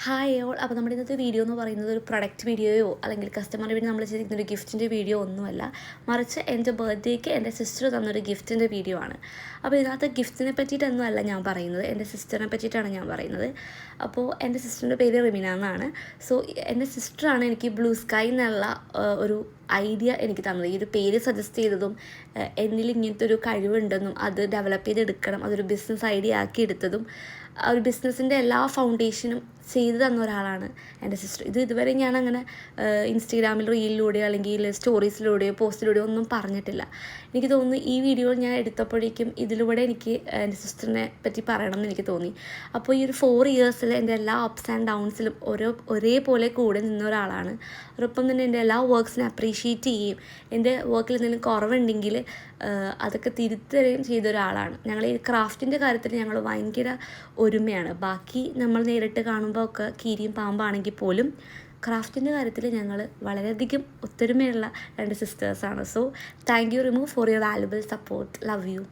Hi all. അപ്പോൾ നമ്മുടെ ഇന്നത്തെ വീഡിയോ എന്ന് പറയുന്നത് ഒരു പ്രൊഡക്റ്റ് വീഡിയോയോ അല്ലെങ്കിൽ കസ്റ്റമറിന് വേണ്ടി നമ്മൾ ചെയ്തിരിക്കുന്ന ഒരു ഗിഫ്റ്റിൻ്റെ വീഡിയോ ഒന്നുമല്ല, മറിച്ച് എൻ്റെ ബർത്ത്ഡേക്ക് എൻ്റെ സിസ്റ്റർ തന്നൊരു ഗിഫ്റ്റിൻ്റെ വീഡിയോ ആണ്. അപ്പോൾ ഇതിനകത്ത് ഗിഫ്റ്റിനെ പറ്റിയിട്ടൊന്നുമല്ല ഞാൻ പറയുന്നത്, എൻ്റെ സിസ്റ്ററിനെ പറ്റിയിട്ടാണ് ഞാൻ പറയുന്നത്. അപ്പോൾ എൻ്റെ സിസ്റ്ററിൻ്റെ പേര് റിമിന എന്നാണ്. സോ എൻ്റെ സിസ്റ്ററാണ് എനിക്ക് ബ്ലൂ സ്കൈ എന്നുള്ള ഒരു ഐഡിയ എനിക്ക് തന്നത്. ഈ ഒരു പേര് സജസ്റ്റ് ചെയ്തതും എന്നിൽ ഇങ്ങനത്തെ ഒരു കഴിവുണ്ടെന്നും അത് ഡെവലപ്പ് ചെയ്തെടുക്കണം, അതൊരു ബിസിനസ് ഐഡിയ ആക്കി എടുത്തതും ആ ഒരു ബിസിനസ്സിൻ്റെ എല്ലാ ഫൗണ്ടേഷനും ചെയ്തു തന്ന ഒരാളാണ് എൻ്റെ സിസ്റ്റർ. ഇതുവരെ ഞാനങ്ങനെ ഇൻസ്റ്റഗ്രാമിൽ റീലിലൂടെയോ അല്ലെങ്കിൽ സ്റ്റോറീസിലൂടെയോ പോസ്റ്റിലൂടെയോ ഒന്നും പറഞ്ഞിട്ടില്ല. എനിക്ക് തോന്നുന്നു ഈ വീഡിയോ ഞാൻ എടുത്തപ്പോഴേക്കും ഇതിലൂടെ എനിക്ക് എൻ്റെ സിസ്റ്ററിനെ പറ്റി പറയണം എന്ന് എനിക്ക് തോന്നി. അപ്പോൾ ഈ ഒരു 4 ഇയേഴ്സിൽ എൻ്റെ എല്ലാ അപ്സ് ആൻഡ് ഡൗൺസിലും ഒരേപോലെ കൂടെ നിന്ന ഒരാളാണ്. ഒരൊപ്പം തന്നെ എൻ്റെ എല്ലാ വർക്ക്സിനെ അപ്രീഷിയേറ്റ് ചെയ്യുകയും എൻ്റെ വർക്കിൽ എന്തെങ്കിലും കുറവുണ്ടെങ്കിൽ അതൊക്കെ തിരുത്തുകയും ചെയ്ത ഒരാളാണ്. ഞങ്ങൾ ഈ ക്രാഫ്റ്റിൻ്റെ കാര്യത്തിൽ ഞങ്ങൾ ഭയങ്കര ഒരുമയാണ്. ബാക്കി നമ്മൾ നേരിട്ട് കാണുമ്പോൾ ഒക്കെ കീരിയും പാമ്പാണെങ്കിൽ പോലും ക്രാഫ്റ്റിൻ്റെ കാര്യത്തിൽ ഞങ്ങൾ വളരെയധികം ഒത്തൊരുമയുള്ള 2 സിസ്റ്റേഴ്സാണ്. So thank you Rimu for your valuable support. Love U.